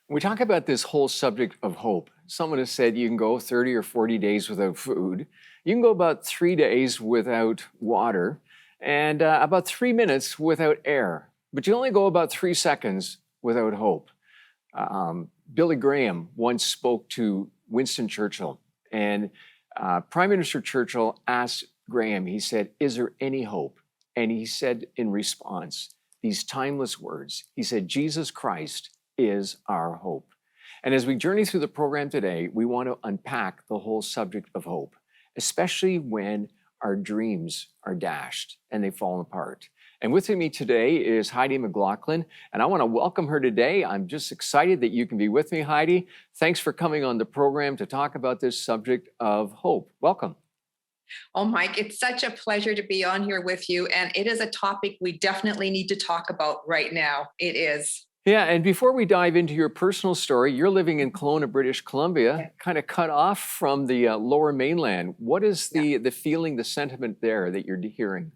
We talk about this whole subject of hope. Someone has said you can go 30 or 40 days without food. You can go about 3 days without water and about 3 minutes without air. But you only go about 3 seconds without hope. Billy Graham once spoke to Winston Churchill, and Prime Minister Churchill asked Graham, he said, "Is there any hope?" And he said in response, these timeless words, he said, "Jesus Christ is our hope." And as we journey through the program today, we want to unpack the whole subject of hope, especially when our dreams are dashed and they've fallen apart. And with me today is Heidi Mclaughlin, and I want to welcome her today. I'm just excited that you can be with me, Heidi. Thanks for coming on the program to talk about this subject of hope. Welcome. Oh, Mike, it's such a pleasure to be on here with you. And it is a topic we definitely need to talk about right now. It is. Yeah, and before we dive into your personal story, you're living in Kelowna, British Columbia, kind of cut off from the lower mainland. What is the feeling, the sentiment there that you're hearing?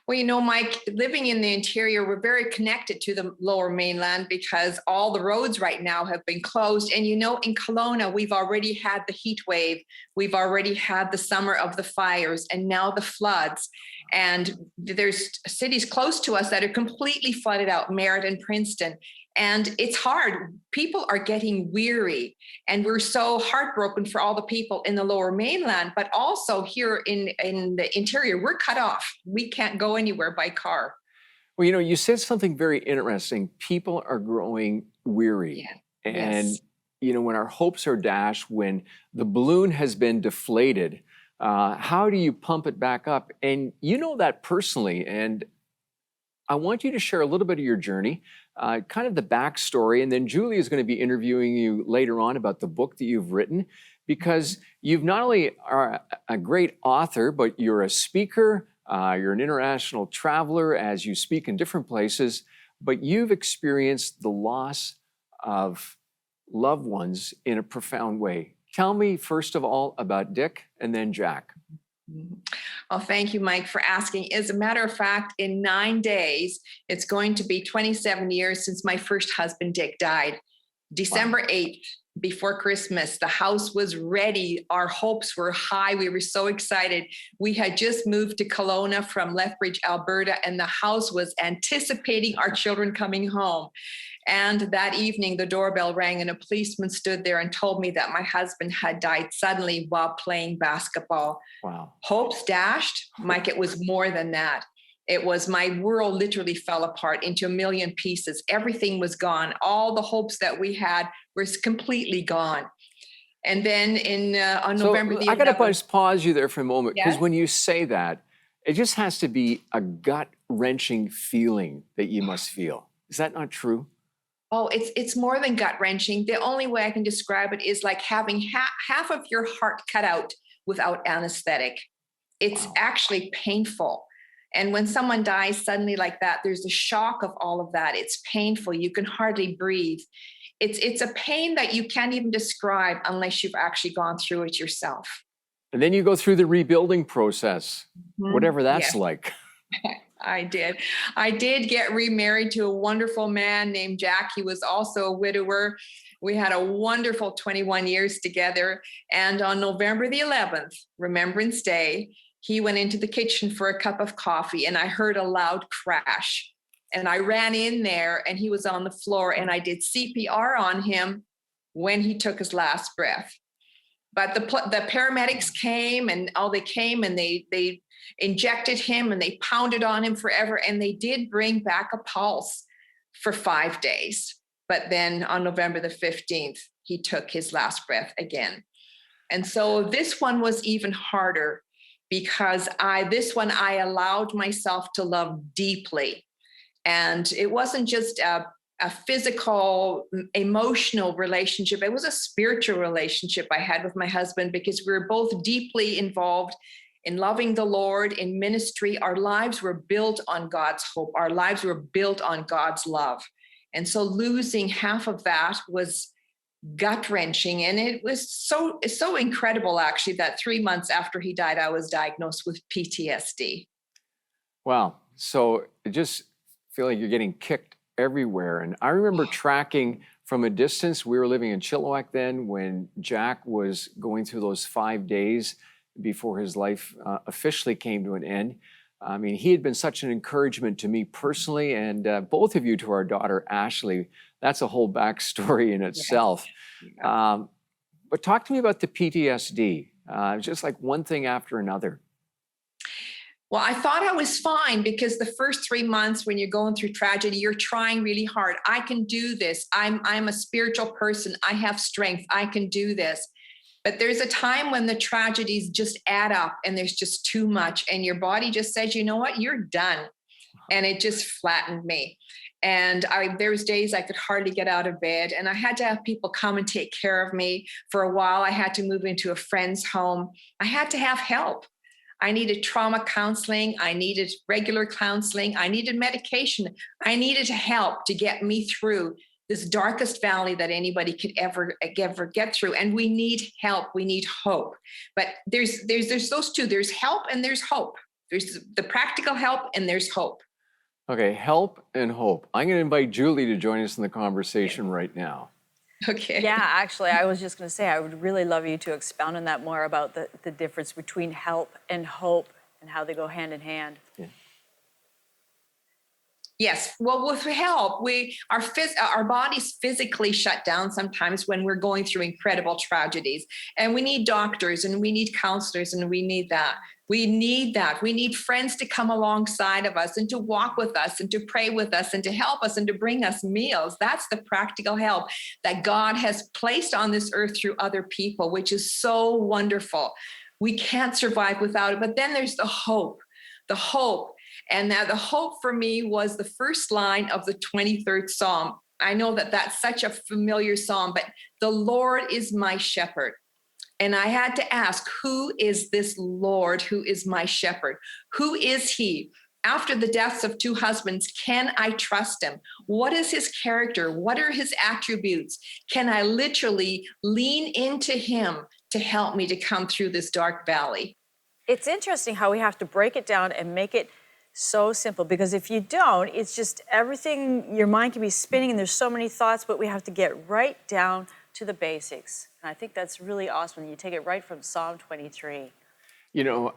Well, Mike, living in the interior, we're very connected to the lower mainland because all the roads right now have been closed. And in Kelowna, we've already had the heat wave. We've already had the summer of the fires and now the floods. And there's cities close to us that are completely flooded out, Merritt and Princeton. And it's hard. People are getting weary, and we're so heartbroken for all the people in the lower mainland, but also here in the interior, we're cut off. We can't go anywhere by car. Well, you said something very interesting. People are growing weary. Yeah. And, Yes. when our hopes are dashed, when the balloon has been deflated, how do you pump it back up? And you know that personally. And I want you to share a little bit of your journey, kind of the backstory, and then Julie is going to be interviewing you later on about the book that you've written, because you've not only are a great author, but you're a speaker, you're an international traveler as you speak in different places, but you've experienced the loss of loved ones in a profound way. Tell me, first of all, about Dick and then Jack. Oh, thank you, Mike, for asking. As a matter of fact, in 9 days, it's going to be 27 years since my first husband, Dick, died. December 8th, before Christmas, the house was ready. Our hopes were high. We were so excited. We had just moved to Kelowna from Lethbridge, Alberta, and the house was anticipating our children coming home. And that evening, the doorbell rang and a policeman stood there and told me that my husband had died suddenly while playing basketball. Wow. Hopes dashed. Mike, it was more than that. It was, my world literally fell apart into a million pieces. Everything was gone. All the hopes that we had were completely gone. And then on November the 11th. I got to just pause you there for a moment, because Yes? when you say that, it just has to be a gut-wrenching feeling that you must feel. Is that not true? Oh, it's more than gut wrenching. The only way I can describe it is like having half of your heart cut out without anesthetic. It's actually painful. And when someone dies suddenly like that, there's a shock of all of that. It's painful. You can hardly breathe. It's a pain that you can't even describe unless you've actually gone through it yourself. And then you go through the rebuilding process, whatever that's Yes. like. I did. I did get remarried to a wonderful man named Jack. He was also a widower. We had a wonderful 21 years together. And on November the 11th, Remembrance Day, he went into the kitchen for a cup of coffee and I heard a loud crash. And I ran in there and he was on the floor and I did CPR on him when he took his last breath. But the paramedics came and they injected him and they pounded on him forever. And they did bring back a pulse for 5 days. But then on November the 15th, he took his last breath again. And so this one was even harder because I allowed myself to love deeply. And it wasn't just a physical, emotional relationship. It was a spiritual relationship I had with my husband because we were both deeply involved in loving the Lord, in ministry. Our lives were built on God's hope. Our lives were built on God's love. And so losing half of that was gut-wrenching. And it was so incredible, actually, that 3 months after he died, I was diagnosed with PTSD. Wow. So it just feel like you're getting kicked everywhere. And I remember tracking from a distance. We were living in Chilliwack then when Jack was going through those 5 days before his life officially came to an end. I mean, he had been such an encouragement to me personally, and both of you to our daughter, Ashley. That's a whole backstory in itself. But talk to me about the PTSD, just like one thing after another. Well, I thought I was fine because the first 3 months when you're going through tragedy, you're trying really hard. I can do this. I'm a spiritual person. I have strength. I can do this. But there's a time when the tragedies just add up and there's just too much. And your body just says, you know what, you're done. And it just flattened me. And there was days I could hardly get out of bed. And I had to have people come and take care of me. For a while, I had to move into a friend's home. I had to have help. I needed trauma counseling. I needed regular counseling. I needed medication. I needed help to get me through this darkest valley that anybody could ever get through. And we need help. We need hope. But there's those two. There's help and there's hope. There's the practical help and there's hope. Okay, help and hope. I'm going to invite Julie to join us in the conversation right now. Okay. Yeah, actually, I was just going to say, I would really love you to expound on that more about the difference between help and hope and how they go hand in hand. Yeah. Yes. Well, with help, our bodies physically shut down sometimes when we're going through incredible tragedies. And we need doctors and we need counselors and we need that. We need that. We need friends to come alongside of us and to walk with us and to pray with us and to help us and to bring us meals. That's the practical help that God has placed on this earth through other people, which is so wonderful. We can't survive without it. But then there's the hope. And now the hope for me was the first line of the 23rd Psalm. I know that that's such a familiar psalm, but the Lord is my shepherd. And I had to ask, who is this Lord who is my shepherd? Who is he? After the deaths of 2 husbands, can I trust him? What is his character? What are his attributes? Can I literally lean into him to help me to come through this dark valley? It's interesting how we have to break it down and make it so simple, because if you don't, it's just everything, your mind can be spinning and there's so many thoughts, but we have to get right down to the basics. And I think that's really awesome when you take it right from Psalm 23. You know,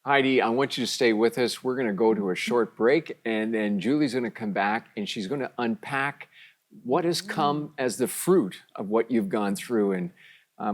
Heidi, I want you to stay with us. We're going to go to a short break, and then Julie's going to come back and she's going to unpack what has come as the fruit of what you've gone through. And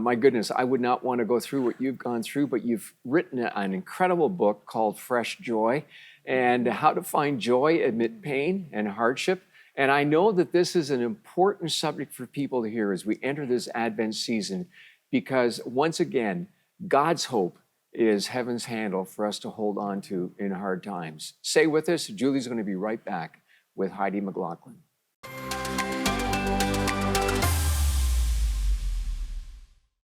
my goodness, I would not want to go through what you've gone through, but you've written an incredible book called Fresh Joy, and how to find joy amid pain and hardship. And I know that this is an important subject for people to hear as we enter this Advent season, because once again, God's hope is heaven's handle for us to hold on to in hard times. Stay with us. Julie's going to be right back with Heidi Mclaughlin.